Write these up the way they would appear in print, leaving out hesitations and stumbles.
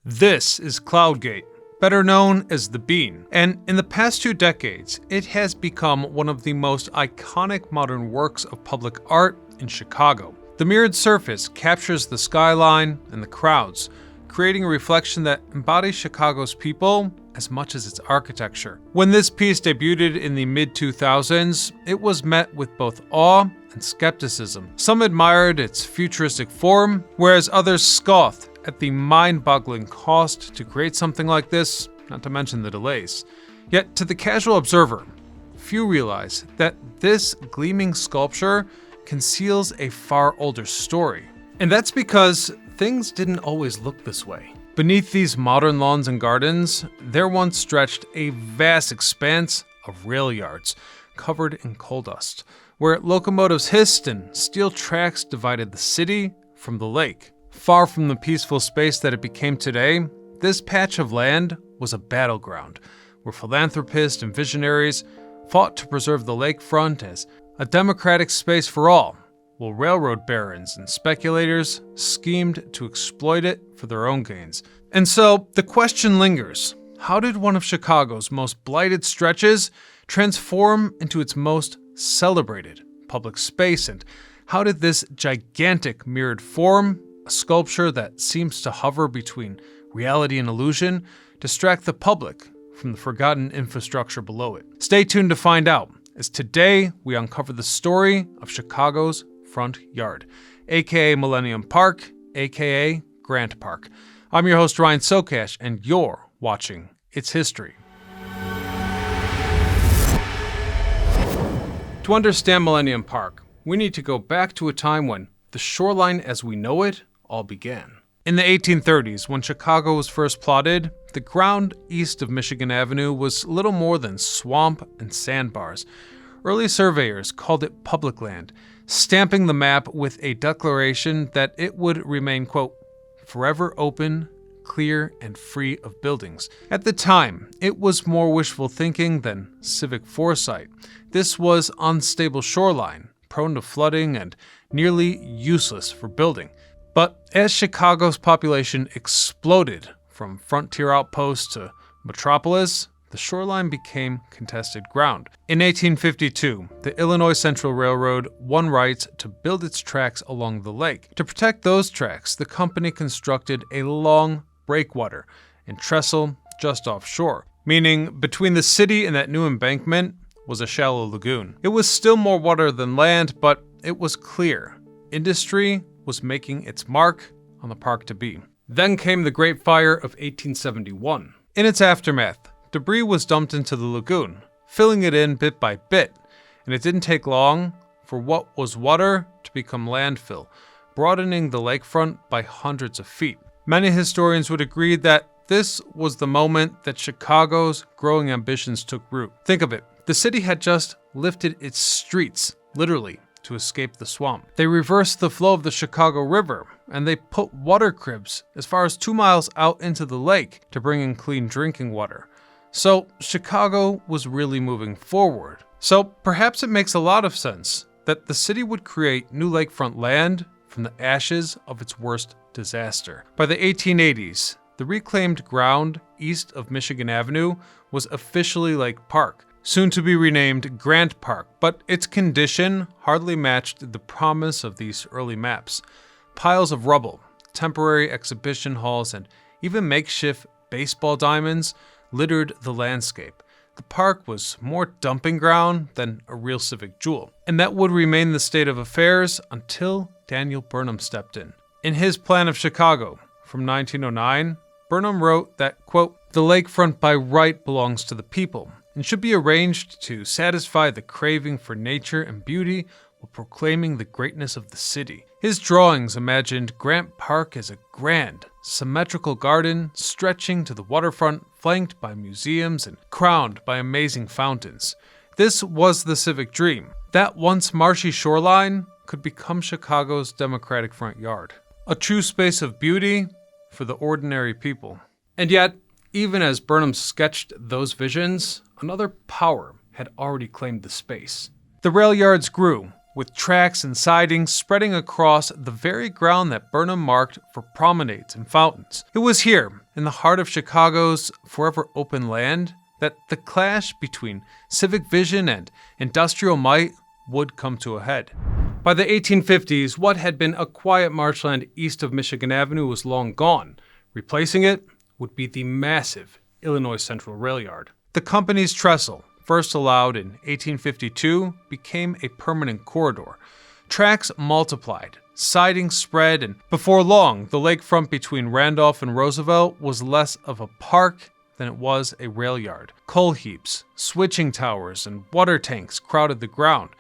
This is Cloudgate, better known as the Bean, and in the past 2 decades, it has become one of the most iconic modern works of public art in Chicago. The mirrored surface captures the skyline and the crowds, creating a reflection that embodies Chicago's people as much as its architecture. When this piece debuted in the mid-2000s, it was met with both awe and skepticism. Some admired its futuristic form, whereas others scoffed at the mind-boggling cost to create something like this, not to mention the delays. Yet, to the casual observer, few realize that this gleaming sculpture conceals a far older story. And that's because things didn't always look this way. Beneath these modern lawns and gardens, there once stretched a vast expanse of rail yards covered in coal dust, where locomotives hissed and steel tracks divided the city from the lake. Far from the peaceful space that it became today, this patch of land was a battleground where philanthropists and visionaries fought to preserve the lakefront as a democratic space for all, while railroad barons and speculators schemed to exploit it for their own gains. And so the question lingers: how did one of Chicago's most blighted stretches transform into its most celebrated public space? And how did this gigantic mirrored form, a sculpture that seems to hover between reality and illusion, distract the public from the forgotten infrastructure below it? Stay tuned to find out, as today we uncover the story of Chicago's front yard, aka Millennium Park, aka Grant Park. I'm your host Ryan Socash, and you're watching It's History. To understand Millennium Park, we need to go back to a time when the shoreline as we know it all began. In the 1830s, when Chicago was first plotted, the ground east of Michigan Avenue was little more than swamp and sandbars. Early surveyors called it public land, stamping the map with a declaration that it would remain, quote, forever open, clear, and free of buildings. At the time, it was more wishful thinking than civic foresight. This was unstable shoreline, prone to flooding and nearly useless for building. But as Chicago's population exploded from frontier outpost to metropolis, the shoreline became contested ground. In 1852, the Illinois Central Railroad won rights to build its tracks along the lake. To protect those tracks, the company constructed a long breakwater and trestle just offshore, meaning between the city and that new embankment was a shallow lagoon. It was still more water than land, but it was clear industry was making its mark on the park to be. Then came the Great Fire of 1871. In its aftermath, debris was dumped into the lagoon, filling it in bit by bit, and it didn't take long for what was water to become landfill, broadening the lakefront by hundreds of feet. Many historians would agree that this was the moment that Chicago's growing ambitions took root. Think of it, the city had just lifted its streets, literally, to escape the swamp. They reversed the flow of the Chicago River, and they put water cribs as far as 2 miles out into the lake to bring in clean drinking water. So Chicago was really moving forward. So perhaps it makes a lot of sense that the city would create new lakefront land from the ashes of its worst disaster. By the 1880s, the reclaimed ground east of Michigan Avenue was officially Lake Park, soon to be renamed Grant Park, but its condition hardly matched the promise of these early maps. Piles of rubble, temporary exhibition halls, and even makeshift baseball diamonds littered the landscape. The park was more dumping ground than a real civic jewel, and that would remain the state of affairs until Daniel Burnham stepped in. In his Plan of Chicago from 1909, Burnham wrote that, quote, the lakefront by right belongs to the people and should be arranged to satisfy the craving for nature and beauty while proclaiming the greatness of the city. His drawings imagined Grant Park as a grand, symmetrical garden stretching to the waterfront, flanked by museums and crowned by amazing fountains. This was the civic dream. That once marshy shoreline could become Chicago's democratic front yard, a true space of beauty for the ordinary people. And yet, even as Burnham sketched those visions, another power had already claimed the space. The rail yards grew, with tracks and sidings spreading across the very ground that Burnham marked for promenades and fountains. It was here, in the heart of Chicago's forever open land, that the clash between civic vision and industrial might would come to a head. By the 1850s, what had been a quiet marshland east of Michigan Avenue was long gone. Replacing it would be the massive Illinois Central Railyard. The company's trestle, first allowed in 1852, became a permanent corridor. Tracks multiplied, sidings spread, and before long, the lakefront between Randolph and Roosevelt was less of a park than it was a rail yard. Coal heaps, switching towers, and water tanks crowded the ground.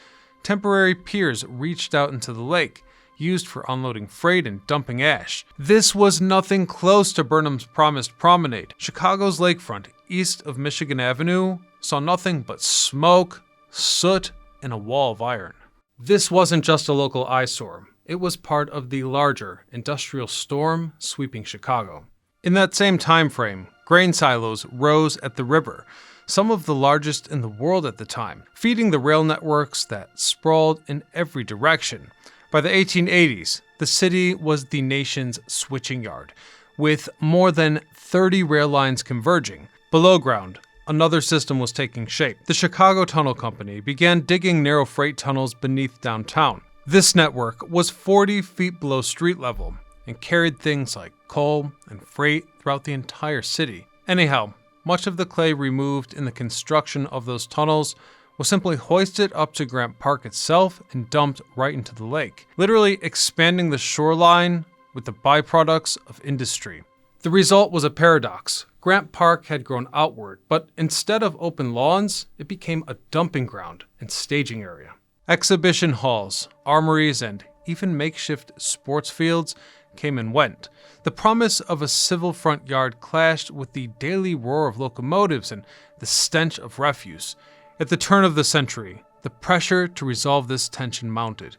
Temporary piers reached out into the lake, used for unloading freight and dumping ash. This was nothing close to Burnham's promised promenade. Chicago's lakefront, east of Michigan Avenue, saw nothing but smoke, soot, and a wall of iron. This wasn't just a local eyesore. It was part of the larger industrial storm sweeping Chicago. In that same time frame, grain silos rose at the river, some of the largest in the world at the time, feeding the rail networks that sprawled in every direction. By the 1880s, the city was the nation's switching yard, with more than 30 rail lines converging. Below ground, another system was taking shape. The Chicago Tunnel Company began digging narrow freight tunnels beneath downtown. This network was 40 feet below street level and carried things like coal and freight throughout the entire city. Anyhow, much of the clay removed in the construction of those tunnels was simply hoisted up to Grant Park itself and dumped right into the lake, literally expanding the shoreline with the byproducts of industry. The result was a paradox. Grant Park had grown outward, but instead of open lawns, it became a dumping ground and staging area. Exhibition halls, armories, and even makeshift sports fields came and went. The promise of a civil front yard clashed with the daily roar of locomotives and the stench of refuse. At the turn of the century, the pressure to resolve this tension mounted.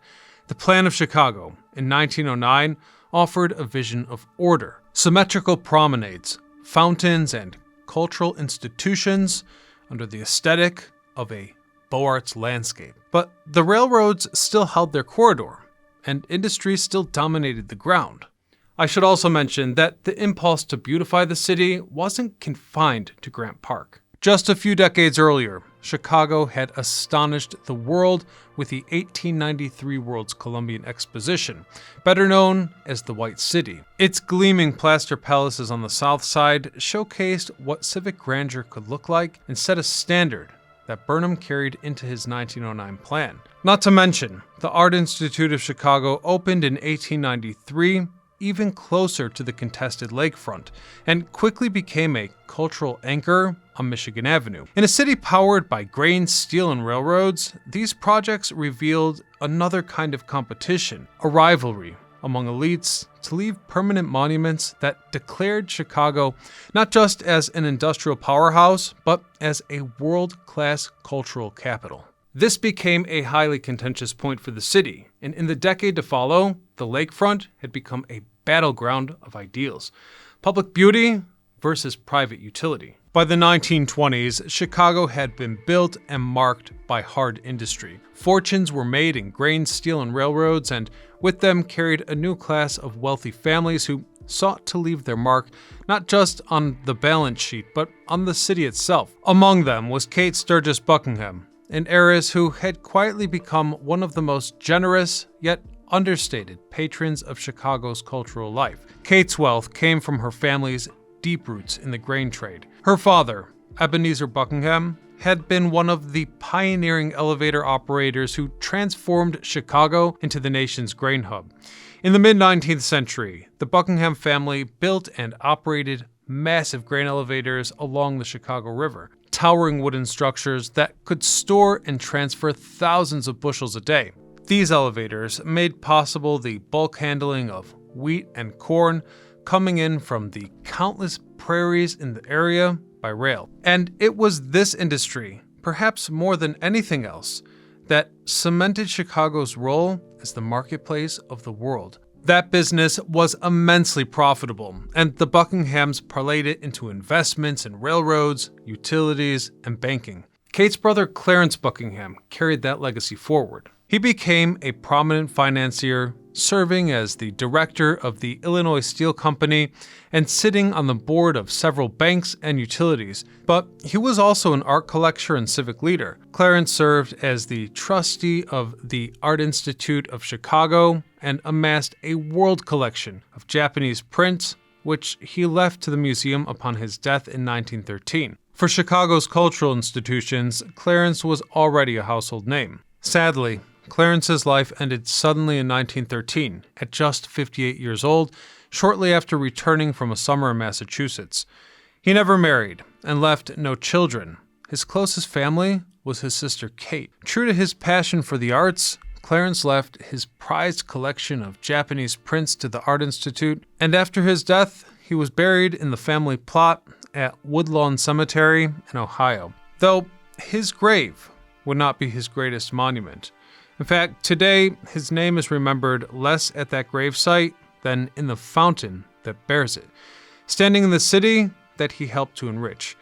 The Plan of Chicago, in 1909, offered a vision of order, symmetrical promenades, fountains, and cultural institutions under the aesthetic of a Beaux-Arts landscape. But the railroads still held their corridor, and industry still dominated the ground. I should also mention that the impulse to beautify the city wasn't confined to Grant Park. Just a few decades earlier, Chicago had astonished the world with the 1893 World's Columbian Exposition, better known as the White City. Its gleaming plaster palaces on the south side showcased what civic grandeur could look like and set a standard that Burnham carried into his 1909 plan. Not to mention, the Art Institute of Chicago opened in 1893, even closer to the contested lakefront, and quickly became a cultural anchor on Michigan Avenue. In a city powered by grain, steel, and railroads, these projects revealed another kind of competition, a rivalry among elites to leave permanent monuments that declared Chicago not just as an industrial powerhouse, but as a world-class cultural capital. This became a highly contentious point for the city, and in the decade to follow, the lakefront had become a battleground of ideals. Public beauty versus private utility. By the 1920s, Chicago had been built and marked by hard industry. Fortunes were made in grain, steel, and railroads, and with them carried a new class of wealthy families who sought to leave their mark not just on the balance sheet, but on the city itself. Among them was Kate Sturgis Buckingham, an heiress who had quietly become one of the most generous yet understated patrons of Chicago's cultural life. Kate's wealth came from her family's deep roots in the grain trade. Her father, Ebenezer Buckingham, had been one of the pioneering elevator operators who transformed Chicago into the nation's grain hub. In the mid-19th century, the Buckingham family built and operated massive grain elevators along the Chicago River, towering wooden structures that could store and transfer thousands of bushels a day. These elevators made possible the bulk handling of wheat and corn coming in from the countless prairies in the area by rail. And it was this industry, perhaps more than anything else, that cemented Chicago's role as the marketplace of the world. That business was immensely profitable, and the Buckinghams parlayed it into investments in railroads, utilities, and banking. Kate's brother Clarence Buckingham carried that legacy forward. He became a prominent financier serving as the director of the Illinois Steel Company and sitting on the board of several banks and utilities. But he was also an art collector and civic leader. Clarence served as the trustee of the Art Institute of Chicago and amassed a world collection of Japanese prints, which he left to the museum upon his death in 1913. For Chicago's cultural institutions, Clarence was already a household name. Sadly, Clarence's life ended suddenly in 1913, at just 58 years old, shortly after returning from a summer in Massachusetts. He never married and left no children. His closest family was his sister Kate. True to his passion for the arts, Clarence left his prized collection of Japanese prints to the Art Institute, and after his death, he was buried in the family plot at Woodlawn Cemetery in Ohio, though his grave would not be his greatest monument. In fact, today, his name is remembered less at that gravesite than in the fountain that bears it, standing in the city that he helped to enrich.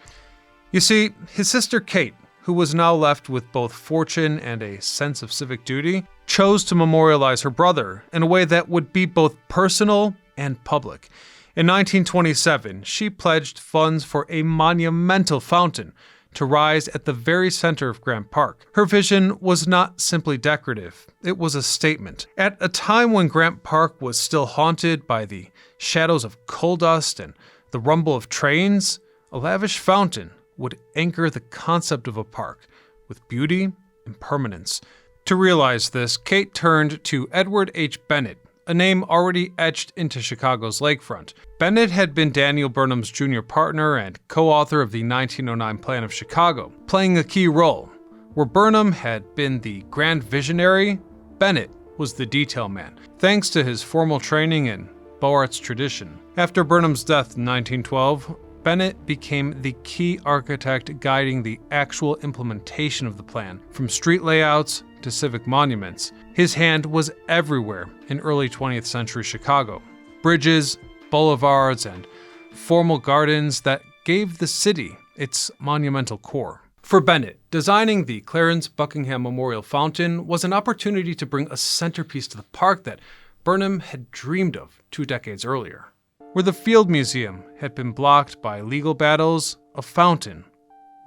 You see, his sister Kate, who was now left with both fortune and a sense of civic duty, chose to memorialize her brother in a way that would be both personal and public. In 1927, she pledged funds for a monumental fountain to rise at the very center of Grant Park. Her vision was not simply decorative, it was a statement. At a time when Grant Park was still haunted by the shadows of coal dust and the rumble of trains, a lavish fountain would anchor the concept of a park with beauty and permanence. To realize this, Kate turned to Edward H. Bennett, a name already etched into Chicago's lakefront. Bennett had been Daniel Burnham's junior partner and co-author of the 1909 Plan of Chicago, playing a key role. Where Burnham had been the grand visionary, Bennett was the detail man, thanks to his formal training in Beaux Arts tradition. After Burnham's death in 1912, Bennett became the key architect guiding the actual implementation of the plan, from street layouts to civic monuments. His hand was everywhere in early 20th century Chicago. Bridges, boulevards, and formal gardens that gave the city its monumental core. For Bennett, designing the Clarence Buckingham Memorial Fountain was an opportunity to bring a centerpiece to the park that Burnham had dreamed of 2 decades earlier. Where the Field Museum had been blocked by legal battles, a fountain,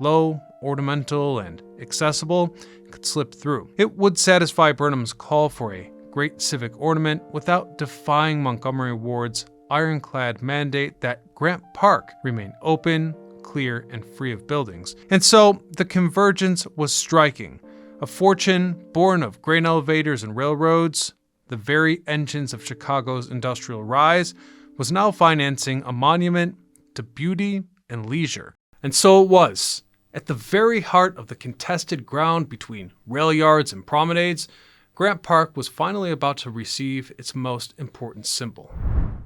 low, ornamental, and accessible, could slip through. It would satisfy Burnham's call for a great civic ornament without defying Montgomery Ward's ironclad mandate that Grant Park remain open, clear, and free of buildings. And so the convergence was striking. A fortune born of grain elevators and railroads, the very engines of Chicago's industrial rise, was now financing a monument to beauty and leisure. And so it was. At the very heart of the contested ground between Railyards and promenades, Grant Park was finally about to receive its most important symbol.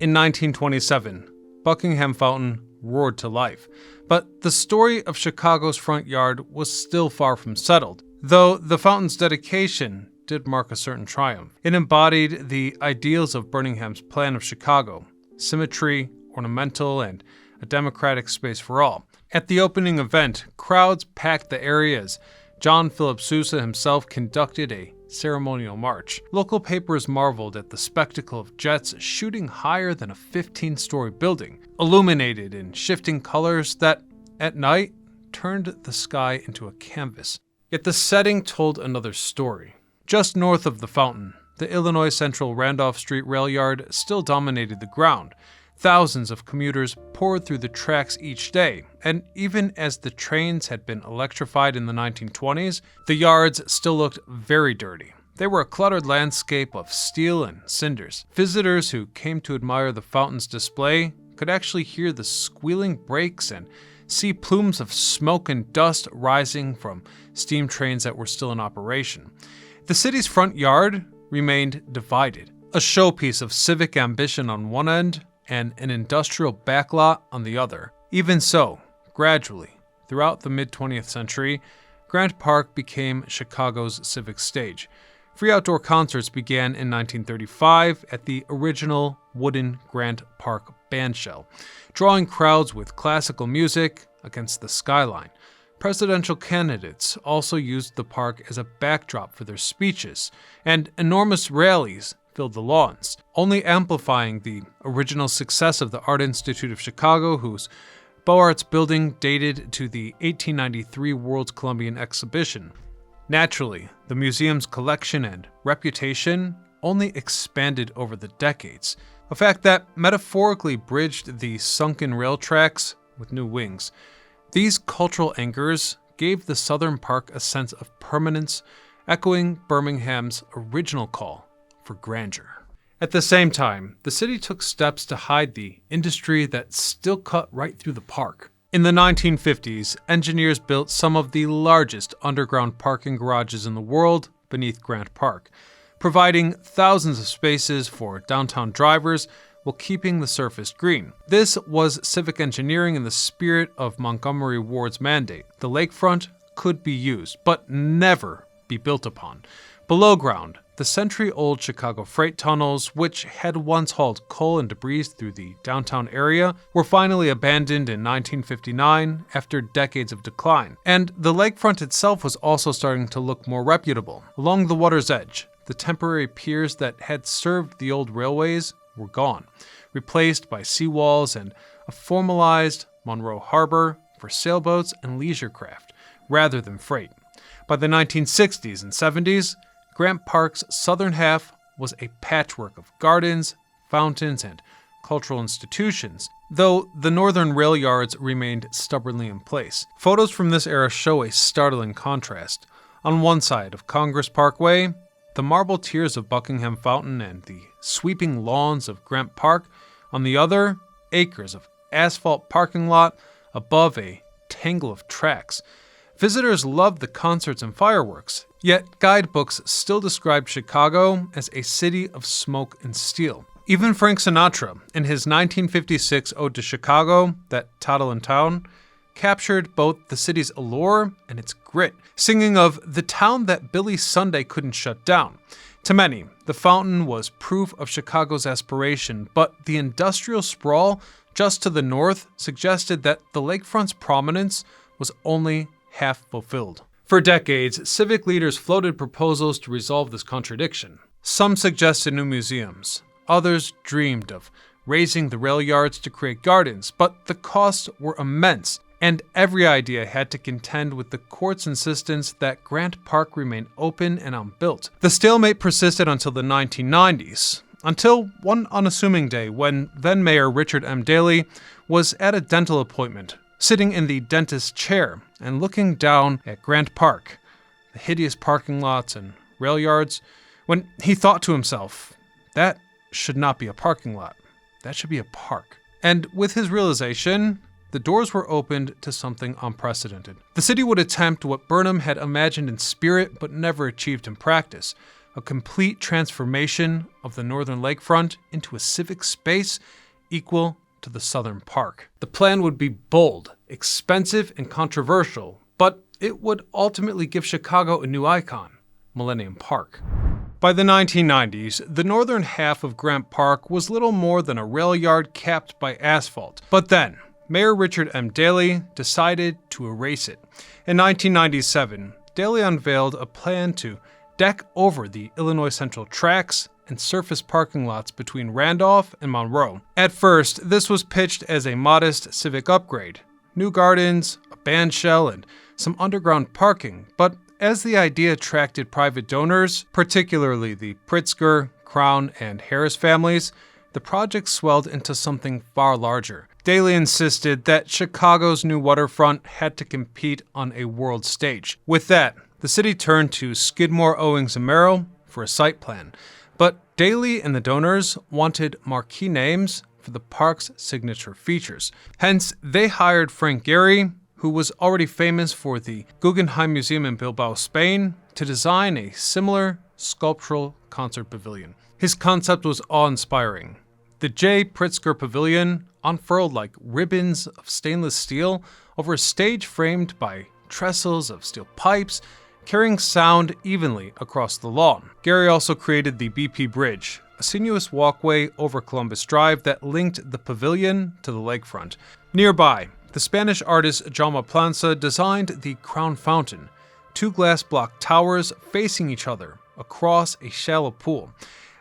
In 1927, Buckingham Fountain roared to life, but the story of Chicago's front yard was still far from settled, though the fountain's dedication did mark a certain triumph. It embodied the ideals of Burningham's plan of Chicago: symmetry, ornamental, and a democratic space for all. At the opening event, crowds packed the area as John Philip Sousa himself conducted a ceremonial march. Local papers marveled at the spectacle of jets shooting higher than a 15-story building, illuminated in shifting colors that, at night, turned the sky into a canvas. Yet the setting told another story. Just north of the fountain, the Illinois Central Randolph Street Railyard still dominated the ground. Thousands of commuters poured through the tracks each day, and even as the trains had been electrified in the 1920s, the yards still looked very dirty. They were a cluttered landscape of steel and cinders. Visitors who came to admire the fountain's display could actually hear the squealing brakes and see plumes of smoke and dust rising from steam trains that were still in operation. The city's front yard remained divided, a showpiece of civic ambition on one end and an industrial backlot on the other. Even so, gradually, throughout the mid-20th century, Grant Park became Chicago's civic stage. Free outdoor concerts began in 1935 at the original wooden Grant Park bandshell, drawing crowds with classical music against the skyline. Presidential candidates also used the park as a backdrop for their speeches, and enormous rallies filled the lawns, only amplifying the original success of the Art Institute of Chicago, whose Beaux Arts building dated to the 1893 World's Columbian Exhibition. Naturally, the museum's collection and reputation only expanded over the decades, a fact that metaphorically bridged the sunken rail tracks with new wings. These cultural anchors gave the Southern Park a sense of permanence, echoing Birmingham's original call for grandeur. At the same time, the city took steps to hide the industry that still cut right through the park. In the 1950s, engineers built some of the largest underground parking garages in the world beneath Grant Park, providing thousands of spaces for downtown drivers while keeping the surface green. This was civic engineering in the spirit of Montgomery Ward's mandate. The lakefront could be used, but never be built upon. Below ground, the century-old Chicago freight tunnels, which had once hauled coal and debris through the downtown area, were finally abandoned in 1959 after decades of decline. And the lakefront itself was also starting to look more reputable. Along the water's edge, the temporary piers that had served the old railways were gone, replaced by seawalls and a formalized Monroe Harbor for sailboats and leisure craft, rather than freight. By the 1960s and 70s, Grant Park's southern half was a patchwork of gardens, fountains, and cultural institutions, though the northern rail yards remained stubbornly in place. Photos from this era show a startling contrast. On one side of Congress Parkway, the marble tiers of Buckingham Fountain and the sweeping lawns of Grant Park. On the other, acres of asphalt parking lot above a tangle of tracks. Visitors loved the concerts and fireworks, yet guidebooks still described Chicago as a city of smoke and steel. Even Frank Sinatra, in his 1956 Ode to Chicago, that title in town, captured both the city's allure and its grit, singing of the town that Billy Sunday couldn't shut down. To many, the fountain was proof of Chicago's aspiration, but the industrial sprawl just to the north suggested that the lakefront's prominence was only half fulfilled. For decades, civic leaders floated proposals to resolve this contradiction. Some suggested new museums. Others dreamed of raising the rail yards to create gardens, but the costs were immense, and every idea had to contend with the court's insistence that Grant Park remain open and unbuilt. The stalemate persisted until the 1990s, until one unassuming day when then-Mayor Richard M. Daly was at a dental appointment, sitting in the dentist's chair and looking down at Grant Park, the hideous parking lots and rail yards, when he thought to himself, that should not be a parking lot. That should be a park. And with his realization, the doors were opened to something unprecedented. The city would attempt what Burnham had imagined in spirit but never achieved in practice, a complete transformation of the northern lakefront into a civic space equal to the southern park. The plan would be bold, expensive, and controversial, but it would ultimately give Chicago a new icon, Millennium Park. By the 1990s, the northern half of Grant Park was little more than a rail yard capped by asphalt. But then, Mayor Richard M. Daly decided to erase it. In 1997, Daly unveiled a plan to deck over the Illinois Central tracks and surface parking lots between Randolph and Monroe. At first, this was pitched as a modest civic upgrade, new gardens, a band shell, and some underground parking, but as the idea attracted private donors, particularly the Pritzker, Crown, and Harris families, the project swelled into something far larger. Daly insisted that Chicago's new waterfront had to compete on a world stage. With that, the city turned to Skidmore, Owings & Merrill for a site plan. But Daly and the donors wanted marquee names for the park's signature features. Hence, they hired Frank Gehry, who was already famous for the Guggenheim Museum in Bilbao, Spain, to design a similar sculptural concert pavilion. His concept was awe-inspiring. The J. Pritzker Pavilion unfurled like ribbons of stainless steel over a stage framed by trestles of steel pipes, carrying sound evenly across the lawn. Gehry also created the BP Bridge, a sinuous walkway over Columbus Drive that linked the pavilion to the lakefront. Nearby, the Spanish artist Jaume Plensa designed the Crown Fountain, two glass block towers facing each other across a shallow pool.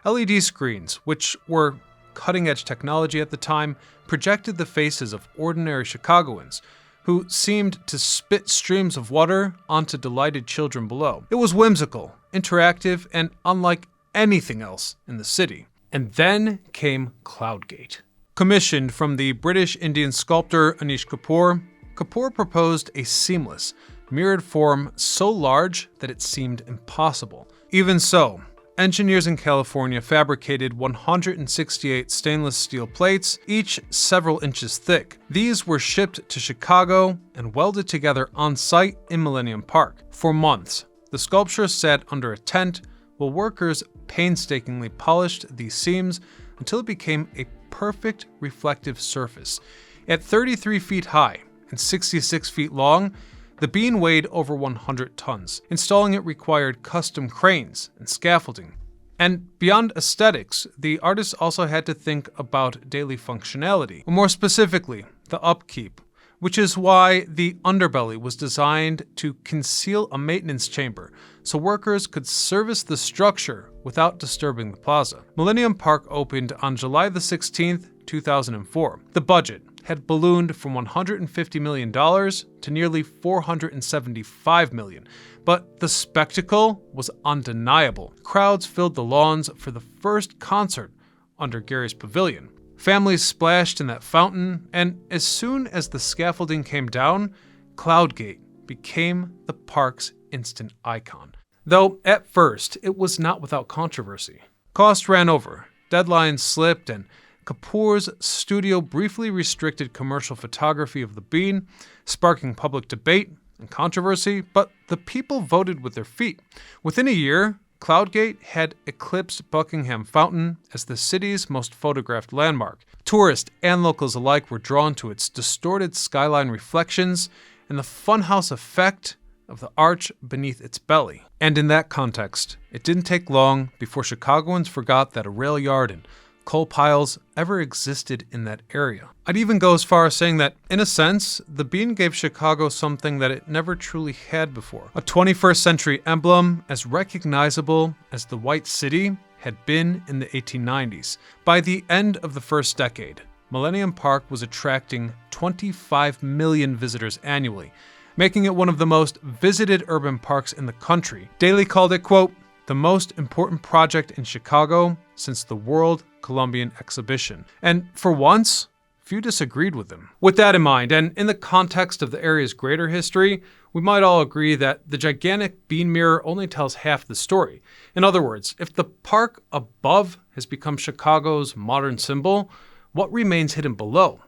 LED screens, which were cutting-edge technology at the time, projected the faces of ordinary Chicagoans, who seemed to spit streams of water onto delighted children below. It was whimsical, interactive, and unlike anything else in the city. And then came Cloudgate. Commissioned from the British Indian sculptor Anish Kapoor, Kapoor proposed a seamless, mirrored form so large that it seemed impossible. Even so, engineers in California fabricated 168 stainless steel plates, each several inches thick. These were shipped to Chicago and welded together on site in Millennium Park. For months, the sculpture sat under a tent while workers painstakingly polished these seams until it became a perfect reflective surface. At 33 feet high and 66 feet long, the beam weighed over 100 tons. Installing it required custom cranes and scaffolding. And beyond aesthetics, the artists also had to think about daily functionality, or more specifically, the upkeep, which is why the underbelly was designed to conceal a maintenance chamber so workers could service the structure without disturbing the plaza. Millennium Park opened on July the 16th, 2004. The budget had ballooned from $150 million to nearly $475 million, but the spectacle was undeniable. Crowds filled the lawns for the first concert under Gehry's Pavilion. Families splashed in that fountain, and as soon as the scaffolding came down, Cloudgate became the park's instant icon. Though at first, it was not without controversy. Cost ran over, deadlines slipped, and Kapoor's studio briefly restricted commercial photography of the bean, sparking public debate and controversy, but the people voted with their feet. Within a year, Cloudgate had eclipsed Buckingham Fountain as the city's most photographed landmark. Tourists and locals alike were drawn to its distorted skyline reflections and the funhouse effect of the arch beneath its belly. And in that context, it didn't take long before Chicagoans forgot that a Railyard and coal piles ever existed in that area. I'd even go as far as saying that, in a sense, the bean gave Chicago something that it never truly had before. A 21st century emblem as recognizable as the White City had been in the 1890s. By the end of the first decade, Millennium Park was attracting 25 million visitors annually, making it one of the most visited urban parks in the country. Daly called it, quote, the most important project in Chicago since the World Columbian Exhibition. And for once, few disagreed with him. With that in mind, and in the context of the area's greater history, we might all agree that the gigantic bean mirror only tells half the story. In other words, if the park above has become Chicago's modern symbol, what remains hidden below?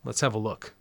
Let's have a look.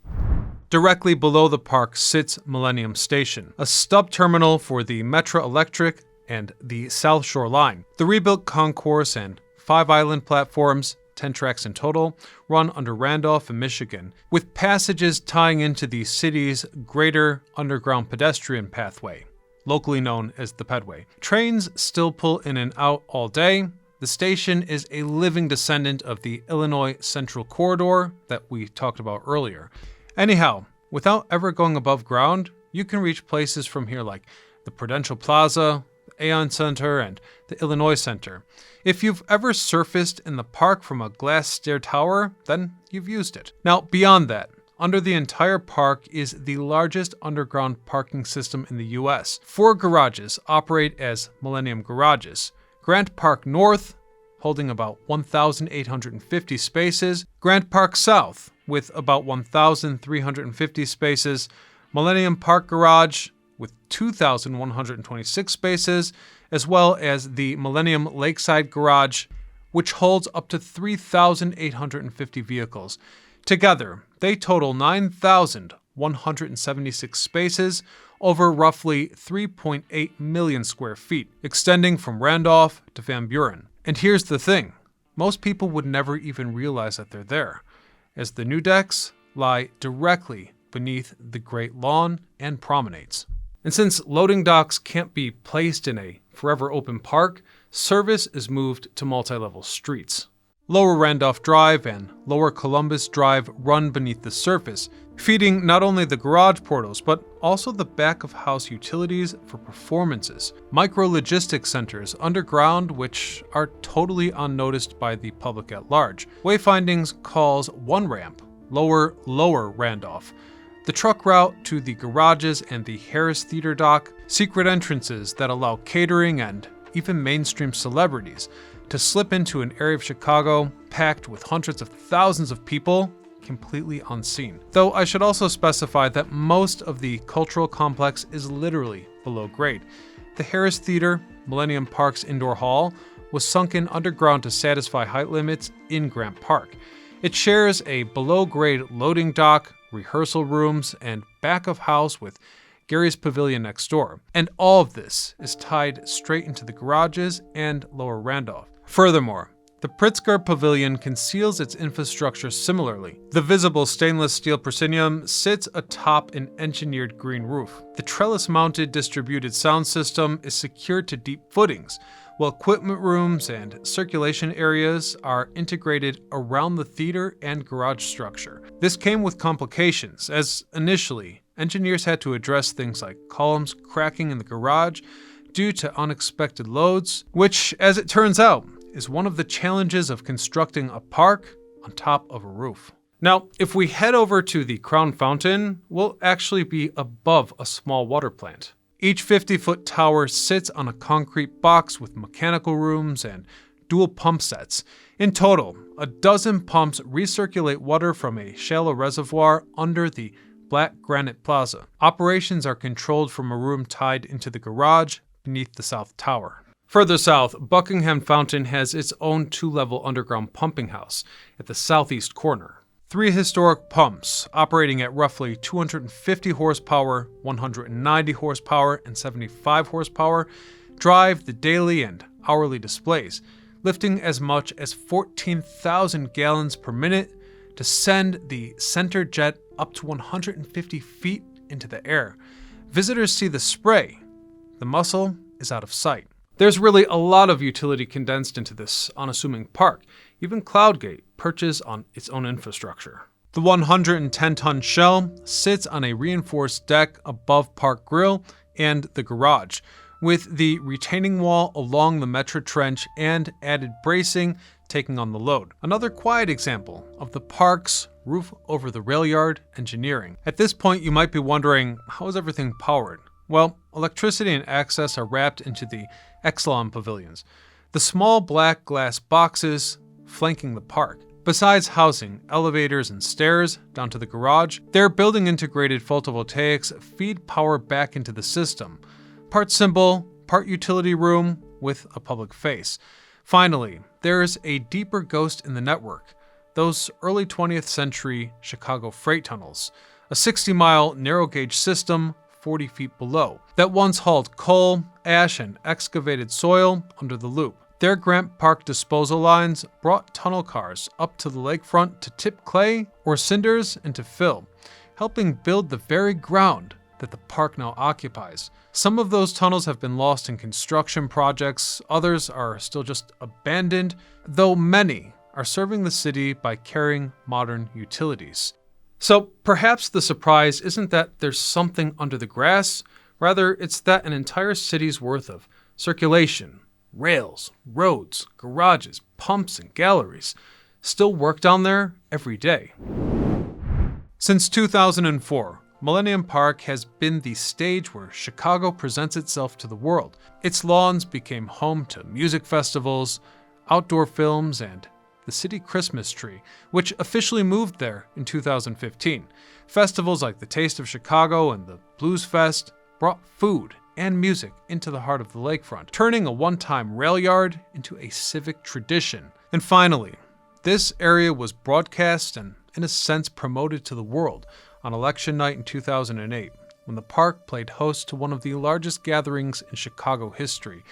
Directly below the park sits Millennium Station, a stub terminal for the Metro Electric and the South Shore Line. The rebuilt concourse and 5 island platforms, 10 tracks in total, run under Randolph and Michigan, with passages tying into the city's greater underground pedestrian pathway, locally known as the Pedway. Trains still pull in and out all day. The station is a living descendant of the Illinois Central Corridor that we talked about earlier. Anyhow, without ever going above ground, you can reach places from here like the Prudential Plaza, the Aon Center, and the Illinois Center. If you've ever surfaced in the park from a glass stair tower, then you've used it. Now, beyond that, under the entire park is the largest underground parking system in the US. 4 garages operate as Millennium Garages. Grant Park North, holding about 1,850 spaces. Grant Park South, with about 1,350 spaces. Millennium Park Garage, with 2,126 spaces, as well as the Millennium Lakeside Garage, which holds up to 3,850 vehicles. Together, they total 9,176 spaces over roughly 3.8 million square feet, extending from Randolph to Van Buren. And here's the thing, most people would never even realize that they're there, as the new decks lie directly beneath the Great Lawn and promenades. And since loading docks can't be placed in a forever open park, service is moved to multi-level streets. Lower Randolph Drive and Lower Columbus Drive run beneath the surface, feeding not only the garage portals, but also the back-of-house utilities for performances, micro-logistics centers underground which are totally unnoticed by the public at large. Wayfindings calls one ramp, Lower Randolph, the truck route to the garages and the Harris Theater dock, secret entrances that allow catering and even mainstream celebrities to slip into an area of Chicago packed with hundreds of thousands of people completely unseen. Though I should also specify that most of the cultural complex is literally below grade. The Harris Theater, Millennium Park's indoor hall, was sunken underground to satisfy height limits in Grant Park. It shares a below-grade loading dock, rehearsal rooms, and back of house with Gehry's Pavilion next door. And all of this is tied straight into the garages and Lower Randolph. Furthermore, the Pritzker Pavilion conceals its infrastructure similarly. The visible stainless steel proscenium sits atop an engineered green roof. The trellis-mounted distributed sound system is secured to deep footings, while equipment rooms and circulation areas are integrated around the theater and garage structure. This came with complications, as initially, engineers had to address things like columns cracking in the garage due to unexpected loads, which, as it turns out, is one of the challenges of constructing a park on top of a roof. Now, if we head over to the Crown Fountain, we'll actually be above a small water plant. Each 50-foot tower sits on a concrete box with mechanical rooms and dual pump sets. In total, a dozen pumps recirculate water from a shallow reservoir under the Black Granite Plaza. Operations are controlled from a room tied into the garage beneath the South Tower. Further south, Buckingham Fountain has its own two-level underground pumping house at the southeast corner. 3 historic pumps, operating at roughly 250 horsepower, 190 horsepower, and 75 horsepower, drive the daily and hourly displays, lifting as much as 14,000 gallons per minute to send the center jet up to 150 feet into the air. Visitors see the spray. The muscle is out of sight. There's really a lot of utility condensed into this unassuming park. Even Cloudgate perches on its own infrastructure. The 110-ton shell sits on a reinforced deck above Park Grill and the garage, with the retaining wall along the Metro Trench and added bracing taking on the load. Another quiet example of the park's roof over the Railyard engineering. At this point, you might be wondering, how is everything powered? Well, electricity and access are wrapped into the Exelon pavilions, the small black glass boxes flanking the park. Besides housing elevators and stairs down to the garage, their building integrated photovoltaics feed power back into the system. Part symbol, part utility room with a public face. Finally, there's a deeper ghost in the network, those early 20th century Chicago freight tunnels, a 60-mile narrow gauge system 40 feet below, that once hauled coal, ash, and excavated soil under the loop. Their Grant Park disposal lines brought tunnel cars up to the lakefront to tip clay or cinders into fill, helping build the very ground that the park now occupies. Some of those tunnels have been lost in construction projects, others are still just abandoned, though many are serving the city by carrying modern utilities. So perhaps the surprise isn't that there's something under the grass, rather it's that an entire city's worth of circulation, rails, roads, garages, pumps, and galleries still work down there every day. Since 2004, Millennium Park has been the stage where Chicago presents itself to the world. Its lawns became home to music festivals, outdoor films, and the city Christmas tree, which officially moved there in 2015. Festivals like the Taste of Chicago and the Blues Fest brought food and music into the heart of the lakefront, turning a one-time Railyard into a civic tradition. And finally, this area was broadcast and, in a sense, promoted to the world on election night in 2008, when the park played host to one of the largest gatherings in Chicago history,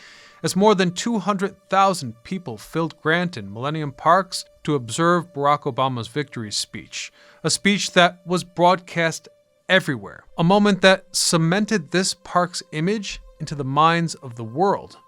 as more than 200,000 people filled Grant and Millennium Parks to observe Barack Obama's victory speech, a speech that was broadcast everywhere, a moment that cemented this park's image into the minds of the world.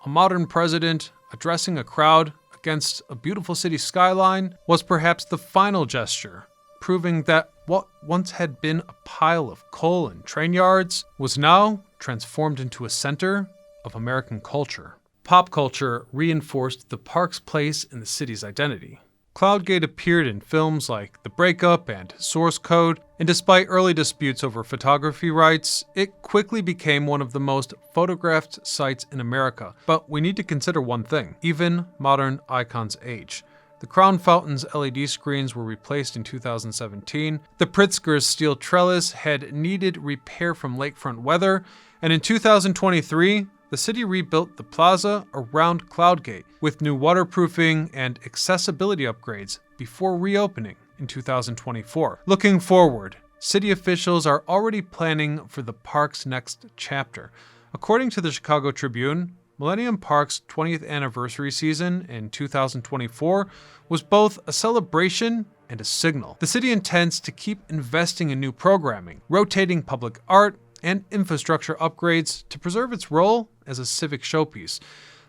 A modern president addressing a crowd against a beautiful city skyline was perhaps the final gesture, proving that what once had been a pile of coal and train yards was now transformed into a center of American culture. Pop culture reinforced the park's place in the city's identity. Cloudgate appeared in films like The Breakup and Source Code, and despite early disputes over photography rights, it quickly became one of the most photographed sites in America. But we need to consider one thing: even modern icons age. The Crown Fountain's LED screens were replaced in 2017, the Pritzker's steel trellis had needed repair from lakefront weather, and in 2023, the city rebuilt the plaza around Cloudgate with new waterproofing and accessibility upgrades before reopening in 2024. Looking forward, city officials are already planning for the park's next chapter. According to the Chicago Tribune, Millennium Park's 20th anniversary season in 2024 was both a celebration and a signal. The city intends to keep investing in new programming, rotating public art, and infrastructure upgrades to preserve its role as a civic showpiece.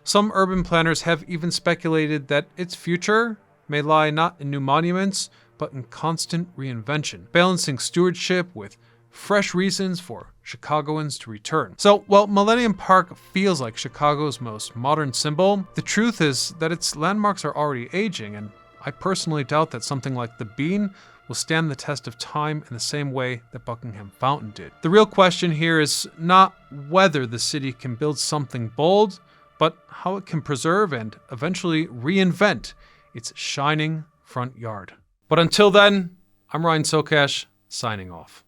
Some urban planners have even speculated that its future may lie not in new monuments, but in constant reinvention, balancing stewardship with fresh reasons for Chicagoans to return. So, while Millennium Park feels like Chicago's most modern symbol, the truth is that its landmarks are already aging, and I personally doubt that something like the Bean will stand the test of time in the same way that Buckingham Fountain did. The real question here is not whether the city can build something bold, but how it can preserve and eventually reinvent its shining front yard. But until then, I'm Ryan Sokash, signing off.